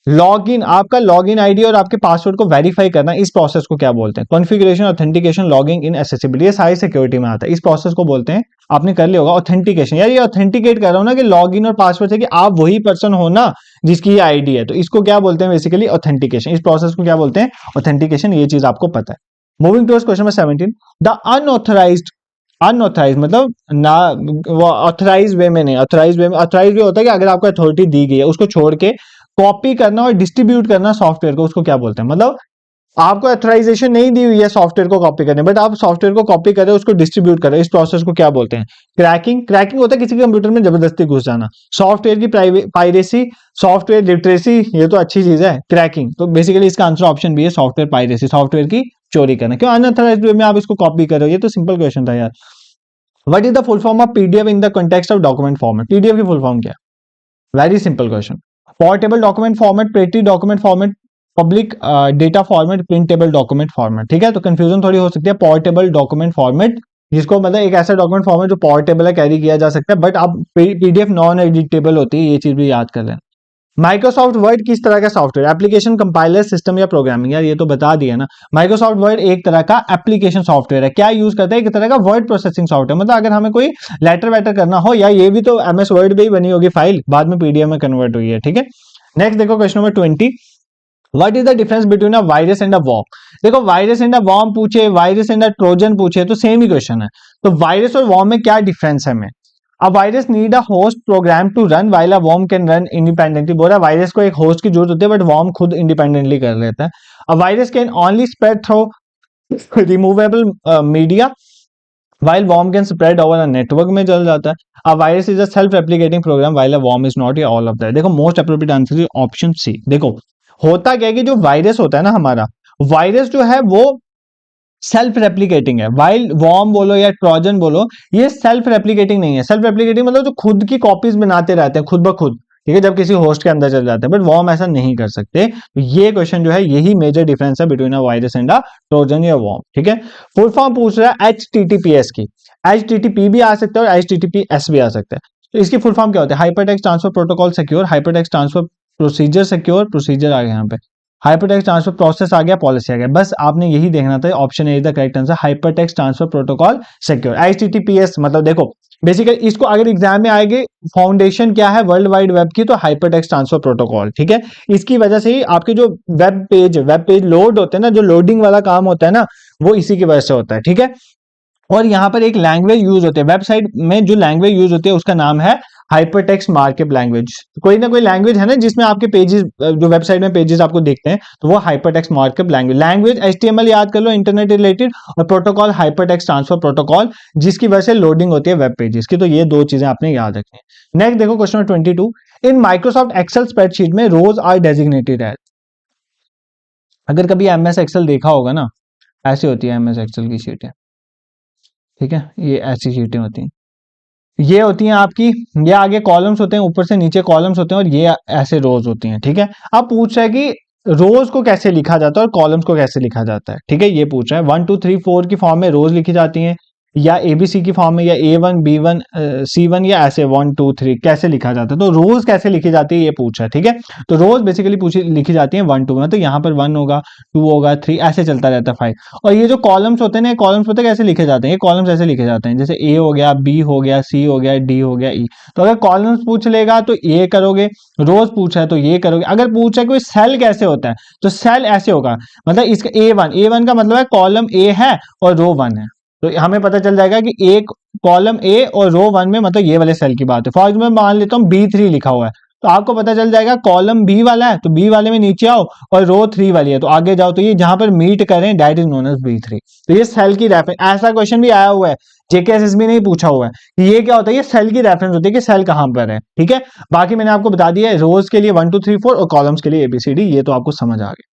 लॉगिन, आपका लॉगिन आईडी और आपके पासवर्ड को वेरीफाई करना, इस प्रोसेस को क्या बोलते हैं? Configuration, authentication, logging in, accessibility, ये सारी सिक्योरिटी में आता है। इस प्रोसेस को बोलते हैं, आपने कर लिया होगा ऑथेंटिकेशन। यार ये ऑथेंटिकेट कर रहा हूं ना कि लॉगिन और पासवर्ड से कि आप वही पर्सन हो ना जिसकी ये आईडी है, तो इसको क्या बोलते हैं? Basically authentication. इस प्रोसेस को क्या बोलते हैं? ऑथेंटिकेशन। ये चीज आपको पता है। Moving towards question number 17, the unauthorised मतलब ना, वो ऑथराइज वे में नहीं, ऑथराइज वे में, ऑथराइज वे होता है कि अगर आपको अथॉरिटी दी गई है उसको छोड़ के कॉपी करना और डिस्ट्रीब्यूट करना सॉफ्टवेयर को, उसको क्या बोलते हैं? मतलब आपको अथोराइजेशन नहीं दी हुई है सॉफ्टवेयर को कॉपी करने, बट आप सॉफ्टवेयर को कॉपी कर रहे हो, उसको डिस्ट्रीब्यूट कर रहे हो, इस प्रोसेस को क्या बोलते हैं? क्रैकिंग होता है किसी कंप्यूटर में जबरदस्ती घुस जाना। सॉफ्टवेयर की पायरेसी, सॉफ्टवेयर लिटरेसी, ये तो अच्छी चीज है क्रैकिंग। तो बेसिकली इसका आंसर ऑप्शन भी है सॉफ्टवेयर पायरेसी, सॉफ्टवेयर की चोरी करना। क्यों अनऑथराइज्ड वे में आप इसको कॉपी कर रहे हो? ये तो सिंपल क्वेश्चन था यार। What is the full form of PDF in the context of document format? PDF की फुल फॉर्म क्या है? Very simple question. Portable document format, petty document format, public data format, printable document format. ठीक है, तो confusion थोड़ी हो सकती है। पोर्टेबल डॉक्यूमेंट फॉर्मेट, जिसको मतलब एक ऐसा डॉक्यूमेंट फॉर्मेट जो पोर्टेबल है, कैरी किया जा सकता है, बट अब पीडीएफ नॉन एडिटेबल होती है, ये चीज भी याद कर लें। माइक्रोसॉफ्ट वर्ड किस तरह का सॉफ्टवेयर? एप्लीकेशन, कंपाइलर, सिस्टम या प्रोग्रामिंग? यार ये तो बता दिया ना। माइक्रोसॉफ्ट वर्ड एक तरह का एप्लीकेशन सॉफ्टवेयर है। क्या यूज करता है? एक तरह का वर्ड प्रोसेसिंग सॉफ्टवेयर। मतलब अगर हमें कोई लेटर वेटर करना हो, या ये भी तो एमएस वर्ड पे ही बनी होगी फाइल, बाद में पीडीएफ में कन्वर्ट हुई है। ठीक है, नेक्स्ट देखो question number 20, what is the difference between a virus and a worm? देखो वायरस एंड अ वॉर्म पूछे, वायरस एंड अ ट्रोजन पूछे, तो सेम ही क्वेश्चन है। तो वायरस और वॉर्म में क्या डिफरेंस है? A virus need a host program to run while a worm can run independently। बोला वायरस को एक होस्ट की जरूरत होती है, बट worm खुद इंडिपेंडेंटली कर लेता है। A virus can only spread through removable media, while worm can spread over a network में चल जाता है. A virus is a self replicating program while a worm is not. ये all of that. देखो most appropriate answer is option C. देखो होता क्या है कि जो वायरस होता है ना, हमारा वायरस जो है वो सेल्फ रेप्लिकेटिंग है. वाइल वॉर्म बोलो या ट्रोजन बोलो, ये सेल्फ रेप्लिकेटिंग नहीं है. सेल्फ रेप्लिकेटिंग मतलब जो खुद की कॉपीज बनाते रहते हैं खुद ब खुद, ठीक है, जब किसी होस्ट के अंदर चल जाते हैं. बट वॉर्म ऐसा नहीं कर सकते. तो ये क्वेश्चन जो है यही मेजर डिफरेंस है between a virus and a Trojan या वॉर्म. ठीक है. फुल फॉर्म पूछ रहा है HTTPS की. HTTP भी आ सकता है और HTTPS भी आ सकता है. तो इसकी फुल फॉर्म क्या होता है? Hypertext transfer protocol secure, hypertext transfer procedure secure, procedure आ गया यहाँ पे, हाइपरटेक्स्ट ट्रांसफर प्रोसेस आ गया, पॉलिसी आ गया. बस आपने यही देखना था. Option A is the correct answer, hypertext transfer protocol secure. HTTPS मतलब देखो बेसिकली इसको अगर एग्जाम में आएगी, फाउंडेशन क्या है वर्ल्ड वाइड वेब की, तो हाइपरटेक्स्ट ट्रांसफर प्रोटोकॉल. ठीक है. इसकी वजह से ही आपके जो वेब पेज लोड होते हैं ना, जो लोडिंग वाला काम होता है ना, वो इसी की वजह से होता है. ठीक है. और यहाँ पर एक लैंग्वेज यूज होती है वेबसाइट में, जो लैंग्वेज यूज होती है उसका नाम है हाइपरटेक्स्ट मार्कअप लैंग्वेज. कोई ना कोई लैंग्वेज है ना जिसमें आपके पेजेस, जो वेबसाइट में पेजेस आपको देखते हैं, तो वो हाइपरटेक्स्ट मार्कअप लैंग्वेज. HTML याद कर लो, इंटरनेट रिलेटेड, और प्रोटोकॉल हाइपरटेक्स्ट ट्रांसफर प्रोटोकॉल, जिसकी वजह से लोडिंग होती है वेब पेजेस की. तो ये दो चीजें आपने याद रखनी है. नेक्स्ट देखो question number 22. In Microsoft Excel spreadsheet में रोज आर डेजिग्नेटेड एज. अगर कभी MS एक्सेल देखा होगा ना, ऐसी होती है MS एक्सेल की शीटें. ठीक है. ये ऐसी शीटें होती हैं, ये होती हैं आपकी, ये आगे कॉलम्स होते हैं, ऊपर से नीचे कॉलम्स होते हैं, और ये ऐसे रोज होती हैं. ठीक है. अब पूछ रहा है कि रोज को कैसे लिखा जाता है और कॉलम्स को कैसे लिखा जाता है. ठीक है. ये पूछ रहा है 1 2 3 4 की फॉर्म में रोज लिखी जाती हैं, या ABC की फॉर्म में, या A1 B1 C1, या ऐसे 1 2 3 कैसे लिखा जाता है. तो रोज कैसे लिखी जाती है ये पूछा है. ठीक है. तो रोज बेसिकली लिखी जाती है 1 2 में, तो यहाँ पर 1 होगा, 2 होगा, 3 ऐसे चलता रहता है, 5. और ये जो कॉलम्स होते हैं ना, कॉलम्स पता है कैसे लिखे जाते हैं? ये कॉलम्स ऐसे लिखे जाते हैं, जैसे A हो गया, B हो गया, C हो गया, D हो गया, E. तो अगर कॉलम्स पूछ लेगा तो ये करोगे, रोज पूछा है तो ये करोगे. अगर पूछा है कोई सेल कैसे होता है, तो सेल ऐसे होगा, मतलब इसका A1 का मतलब है कॉलम A है और रो 1 है. तो हमें पता चल जाएगा कि एक कॉलम A और रो 1 में मतलब ये वाले सेल की बात है. फॉर एग्जाम्पल मान लेता हूँ B3 लिखा हुआ है, तो आपको पता चल जाएगा कॉलम B वाला है, तो B वाले में नीचे आओ, और रो 3 वाली है तो आगे जाओ, तो ये जहां पर मीट करें that is known as B3. तो ये सेल की रेफरेंस, ऐसा क्वेश्चन भी आया हुआ है, JKSSB ने पूछा हुआ है कि ये क्या होता है, ये सेल की रेफरेंस होती है कि सेल कहां पर है. ठीक है. बाकी मैंने आपको बता दिया है, रोज के लिए 1 2 3 4 और कॉलम्स के लिए ABCD, ये तो आपको समझ आ गया.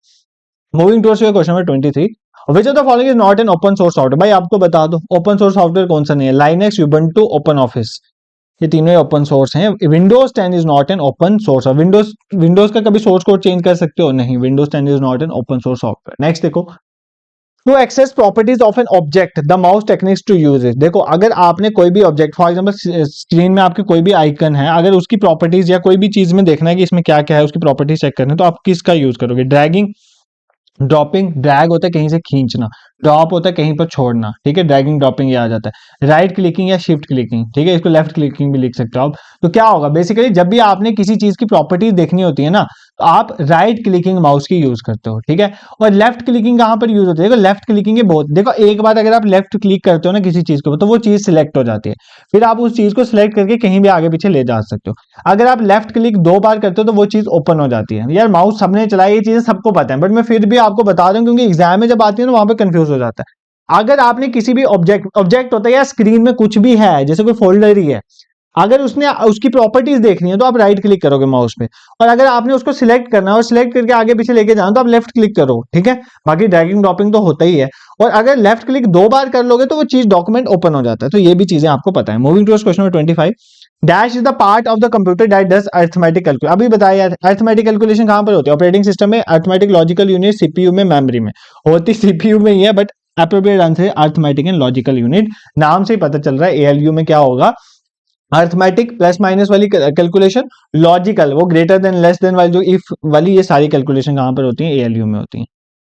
Moving towards your question number 23. Which of the following is not an open source software. भाई आपको बता दो ओपन सोर्स सॉफ्टवेयर कौन सा नहीं है. लाइनेक्स, यूबंटू, ओपन ऑफिस, ये तीनों ओपन सोर्स हैं. Windows 10 is not an open source. Windows का कभी सोर्स कोड चेंज कर सकते हो? नहीं, Windows 10 is not an open source software. Next देखो, to access properties of an object the mouse techniques to use it. देखो अगर आपने कोई भी ऑब्जेक्ट, फॉर एग्जांपल स्क्रीन में आपके कोई भी आइकन है, अगर उसकी प्रॉपर्टीज या कोई भी चीज में देखना है कि इसमें क्या क्या है, उसकी प्रॉपर्टीज चेक करना है, तो आप किसका यूज करोगे? ड्रैगिंग, ड्रॉपिंग, ड्रैग होता है कहीं से खींचना, ड्रॉप होता है कहीं पर छोड़ना. ठीक है. ड्रैगिंग ड्रॉपिंग ये आ जाता है. राइट क्लिकिंग या शिफ्ट क्लिकिंग. ठीक है. इसको लेफ्ट क्लिकिंग भी लिख सकते हो आप. तो क्या होगा बेसिकली, जब भी आपने किसी चीज की प्रॉपर्टीज देखनी होती है ना, तो आप राइट क्लिकिंग माउस की यूज करते हो. ठीक है. और लेफ्ट क्लिकिंग कहां पर यूज होती है? देखो लेफ्ट क्लिकिंग ये बहुत, देखो एक बार अगर आप लेफ्ट क्लिक करते हो ना किसी चीज के ऊपर, तो वो चीज सिलेक्ट हो जाती है, फिर आप उस चीज को सिलेक्ट करके कहीं भी आगे पीछे ले जा सकते हो. अगर आप लेफ्ट क्लिक 2 बार करते हो तो वो चीज ओपन हो जाती है. यार माउस सबने चलाई, ये चीजें सबको पता है, बट मैं फिर भी आपको बता रहा हूं क्योंकि एग्जाम में जब आती है ना वहां पर कंफ्यूज हो जाता है. अगर आपने किसी भी ऑब्जेक्ट होता है या स्क्रीन में कुछ भी है, जैसे कोई फोल्डर ही है, अगर उसने उसकी प्रॉपर्टीज देखनी है तो आप राइट क्लिक करोगे माउस पे, और अगर आपने उसको सिलेक्ट करना है और सिलेक्ट करके आगे पीछे लेके जाना तो आप लेफ्ट क्लिक करो. ठीक है. बाकी ड्रैगिंग ड्रॉपिंग तो होता ही है, और अगर लेफ्ट क्लिक 2 बार कर लोगे तो वो चीज डॉक्यूमेंट ओपन हो जाता है. तो ये भी चीजें आपको पता है. Moving to question number 25. Dash is the part of the computer that does arithmetic calculation. अभी बताया अरिथमेटिक कैलकुलेशन कहां पर होती है? ऑपरेटिंग सिस्टम में. अरिथमेटिक लॉजिकल यूनिट CPU में, मेमोरी में होती. CPU में ही है, बट एप्रोप्रिएट आंसर है अरिथमेटिक एंड लॉजिकल यूनिट. नाम से ही पता चल रहा है ALU में क्या होगा. अरिथमेटिक प्लस माइनस वाली कैलकुलेशन, लॉजिकल वो ग्रेटर देन लेस देन वाली, जो इफ वाली, ये सारी कैलकुलेशन कहां पर होती है? ALU में होती है.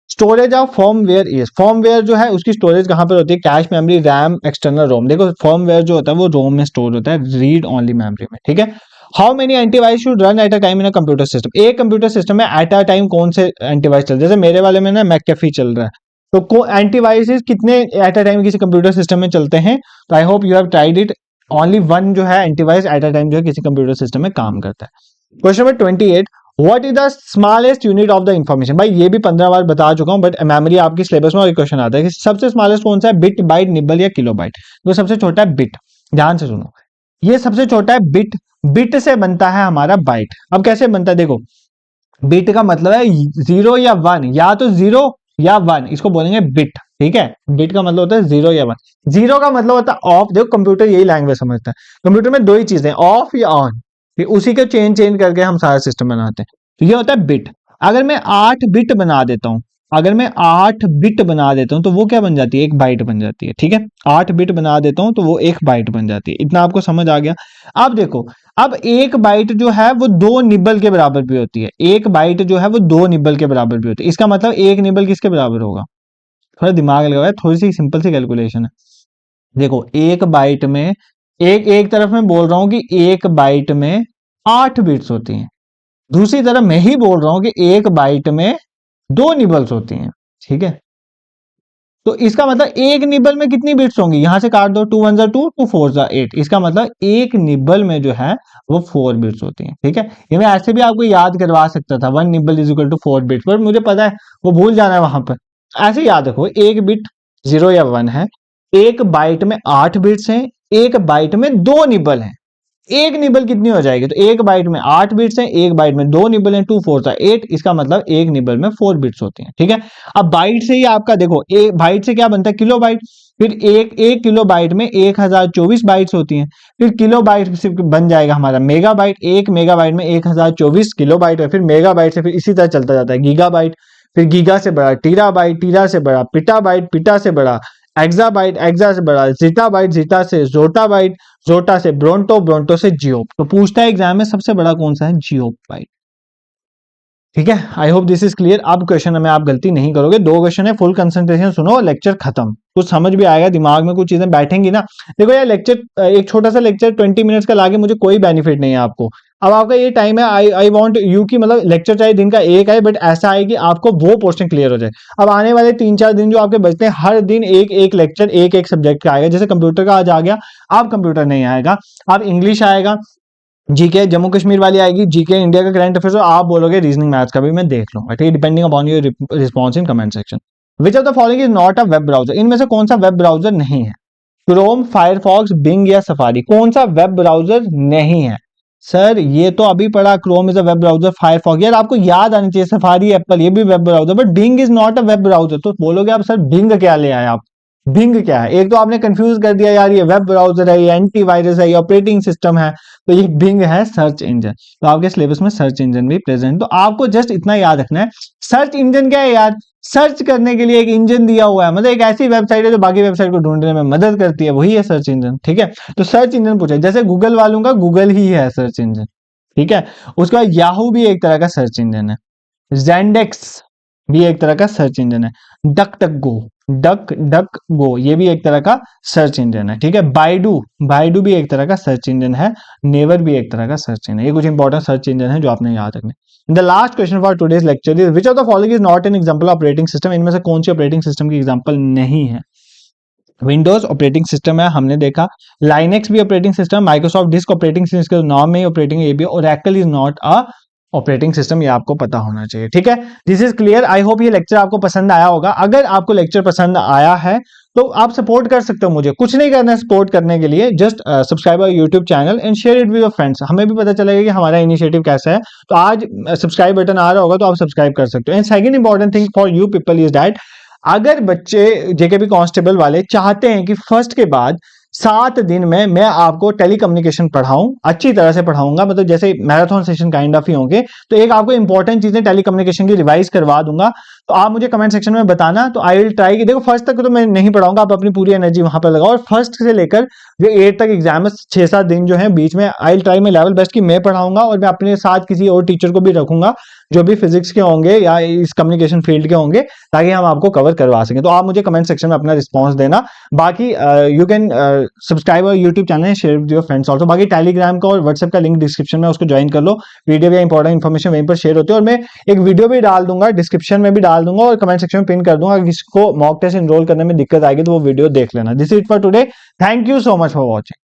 Storage of firmware is. Firmware जो है उसकी स्टोरेज कहां पर होती है? कैश मेमोरी, रैम, एक्सटर्नल रोम. देखो फर्मवेयर जो होता है वो रोम में स्टोर होता है, रीड ओनली मेमोरी में. ठीक है. How many antivirus should run at a time in a computer system. एक कंप्यूटर सिस्टम में एट अ टाइम कौन से एंटीवायरस चल रहे हैं? जैसे मेरे वाले में ना मैकएफी चल रहा है, तो एंटीवायरस कितने एट अ टाइम किसी कंप्यूटर सिस्टम में चलते हैं? तो आई hope you have tried it. Only one जो है एंटीवायरस एट अ टाइम जो है किसी कंप्यूटर सिस्टम में काम करता है. Question number 28. What is the smallest unit of the information. भाई ये भी 15 बार बता चुका हूं, बट मेमोरी आपकी सिलेबस में क्वेश्चन आता है कि सबसे स्मॉलेस्ट कौन सा है, बिट, बाइट, निबल या किलो बाइट। तो सबसे छोटा है बिट। ध्यान से सुनो, ये सबसे छोटा है बिट। बिट से बनता है हमारा बाइट। अब कैसे बनता है देखो, बिट का मतलब है 0 या 1, या तो 0 या 1, इसको बोलेंगे बिट। ठीक है, बिट का मतलब होता है 0 या 1। 0 का मतलब होता है ऑफ। देखो कंप्यूटर यही लैंग्वेज समझता है। कंप्यूटर में दो ही चीजें, ऑफ या ऑन, उसी के चेंज करके हम सारा सिस्टम बनाते हैं। तो ये होता है बिट। अगर मैं 8 बिट बना देता हूं, अगर मैं 8 बिट बना देता हूं तो वो क्या बन जाती है, एक बाइट बन जाती है। ठीक है, 8 बिट बना देता हूं तो वो एक बाइट बन जाती है। इतना आपको समझ आ गया। अब देखो, अब एक बाइट जो है वो 2 निबल के बराबर भी होती है। एक बाइट जो है वो 2 निबल के बराबर भी होती है। इसका मतलब एक निबल किसके बराबर होगा, थोड़ा दिमाग लगाओ, थोड़ी सी सिंपल सी कैलकुलेशन है। देखो एक बाइट में, एक एक तरफ मैं बोल रहा हूं कि एक बाइट में 8 बिट्स होती हैं, दूसरी तरफ मैं ही बोल रहा हूं कि एक बाइट में 2 निबल्स होती हैं। ठीक है, तो इसका मतलब एक निबल में कितनी बिट्स होंगी, यहां से काट दो, 2 1 2, 2 4 8। इसका मतलब एक निबल में जो है वो 4 बिट्स होती हैं। ठीक है, ये मैं ऐसे भी आपको याद करवा सकता था, 1 nibble is equal to 4 bits, पर मुझे पता है वो भूल जाना है वहां पर। ऐसे याद रखो, एक बिट 0 या 1 है, एक बाइट में 8 बिट्स हैं, एक बाइट में 2 निबल हैं। एक निबल कितनी हो जाएगी, तो एक बाइट में 8 बिट्स हैं, एक बाइट में 2 निबल हैं, 2 4 8। इसका मतलब एक निबल में 4 बिट्स होती हैं। ठीक है, अब बाइट से ही आपका देखो, एक बाइट से क्या बनता है, किलो बाइट। फिर एक किलो बाइट में 1024 बाइट्स होती हैं। फिर किलो बाइट से बन जाएगा हमारा मेगा बाइट। एक मेगा बाइट में 1024 किलो बाइट है। फिर मेगा बाइट से फिर इसी तरह चलता जाता है, गीगा बाइट। फिर गीगा से बड़ा टीरा बाइट, टीरा से बड़ा पिटा बाइट, पिटा से बड़ा एक्सा बाइट, एक्सा से बड़ा जीटा बाइट, जीटा से जोटा बाइट, जोटा से ब्रोंटो, ब्रोंटो से जियोप। तो पूछता है एग्जाम में सबसे बड़ा कौन सा है, जियोप बाइट। ठीक है, I hope this is clear. अब क्वेश्चन में आप गलती नहीं करोगे, 2 क्वेश्चन है, फुल कंसंट्रेशन सुनो, लेक्चर खत्म। कुछ समझ भी आएगा, दिमाग में कुछ चीजें बैठेंगी ना। देखो यार, लेक्चर एक छोटा सा लेक्चर 20 मिनट्स का लागे मुझे कोई बेनिफिट नहीं है आपको। अब आपका ये टाइम है, आई वांट यू की मतलब लेक्चर चाहे दिन का एक आए, बट ऐसा आए कि आपको वो पोर्शन क्लियर हो जाए। अब आने वाले 3-4 दिन जो आपके बचते हैं, हर दिन एक एक लेक्चर एक एक सब्जेक्ट का आएगा। जैसे कंप्यूटर का आज आ गया, अब कंप्यूटर नहीं आएगा, अब इंग्लिश आएगा, जीके जम्मू कश्मीर वाली आएगी, जीके इंडिया का करंट अफेयर्स, आप बोलोगे रीजनिंग मैथ्स का भी मैं देख लूंगा। ठीक है, depending upon your response in comment section. Which of the following is not a web browser. इनमें से कौन सा वेब ब्राउजर नहीं है, क्रोम, फायरफॉक्स, बिंग या सफारी। कौन सा वेब ब्राउजर नहीं है, सर ये तो अभी पढ़ा, Chrome is a web browser, Firefox यार आपको याद आनी चाहिए, सफारी, एप्पल ये भी web browser, but Bing is not a web browser. तो बोलोगे आप सर बिंग क्या ले आए आप, बिंग क्या है। एक तो आपने कंफ्यूज कर दिया यार, ये वेब ब्राउजर है, ये एंटीवायरस है, ये ऑपरेटिंग सिस्टम है, तो ये बिंग है सर्च इंजन। तो आपके सिलेबस में सर्च इंजन भी प्रेजेंट। तो आपको जस्ट इतना याद रखना है, सर्च इंजन क्या है यार, सर्च करने के लिए एक इंजन दिया हुआ है, मतलब एक ऐसी वेबसाइट है जो बाकी वेबसाइट को ढूंढने में मदद करती है, वही है सर्च इंजन। ठीक है, तो सर्च इंजन पूछे, जैसे गूगल वालों का गूगल ही है सर्च इंजन। ठीक है, उसके बाद याहू भी एक तरह का सर्च इंजन है, जेंडेक्स भी एक तरह का सर्च इंजन है, डक डक गो, डक डक गो ये भी एक तरह का सर्च इंजन है। ठीक है, बाइडू, बाइडू भी एक तरह का सर्च इंजन है, नेवर भी एक तरह का सर्च इंजन है। ये कुछ इंपॉर्टेंट सर्च इंजन है जो आपने याद रखने। The last question for today's lecture is which of the following is not an example operating system. इनमें से कौन सी ऑपरेटिंग सिस्टम की एग्जांपल नहीं है। विंडोज ऑपरेटिंग सिस्टम है, हमने देखा। लाइनेक्स भी operating system, Microsoft disk operating system, इसके नाम में ही ऑपरेटिंग ये भी, Oracle is not a operating system, ये आपको पता होना चाहिए। ठीक है, this is clear. I hope ये लेक्चर आपको पसंद आया होगा। अगर आपको लेक्चर पसंद आया है तो आप सपोर्ट कर सकते हो मुझे, कुछ नहीं करना है सपोर्ट करने के लिए, just subscribe our YouTube channel and share it with your friends. हमें भी पता चलेगा कि हमारा इनिशिएटिव कैसा है। तो आज सब्सक्राइब बटन आ रहा होगा तो आप सब्सक्राइब कर सकते हो। And second important thing for you people is that अगर बच्चे जेकेपी कांस्टेबल वाले चाहते हैं कि फर्स्ट के बाद 7 दिन में मैं आपको टेलीकम्युनिकेशन पढ़ाऊं, अच्छी तरह से पढ़ाऊंगा, मतलब जैसे मैराथन सेशन काइंड ऑफ ही होंगे, तो एक आपको इंपॉर्टेंट चीजें टेलीकम्युनिकेशन की रिवाइज करवा दूंगा। तो आप मुझे कमेंट सेक्शन में बताना, तो आई विल ट्राई कि देखो फर्स्ट तक तो मैं नहीं पढ़ाऊंगा, आप अपनी पूरी एनर्जी वहां पर लगाओ, और फर्स्ट से लेकर जो 8 तक एग्जाम है 6-7 दिन जो है बीच में, आई विल ट्राई मैं लेवल बेस्ट की मैं पढ़ाऊंगा, और मैं अपने साथ किसी और टीचर को भी रखूंगा जो भी फिजिक्स के होंगे या इस कम्युनिकेशन फील्ड के होंगे, ताकि हम आपको कवर करवा सकें। तो आप मुझे कमेंट सेक्शन में अपना रिस्पॉन्स देना। बाकी यू कैन सब्सक्राइब और YouTube channel, share with your friends also. बाकी टेलीग्राम का और व्हाट्सएप का लिंक डिस्क्रिप्शन में, उसको ज्वाइन कर लो, वीडियो या इंपॉर्टेंट इन्फॉर्मेशन वहीं पर शेयर होती है, और मैं एक वीडियो भी डाल दूंगा, डिस्क्रिप्शन में भी डाल दूंगा और कमेंट सेक्शन में पिन कर दूंगा। किसी को मॉक टेस्ट एनरोल करने में दिक्कत आएगी तो वो वीडियो देख लेना। This is it for today, thank you so much for watching.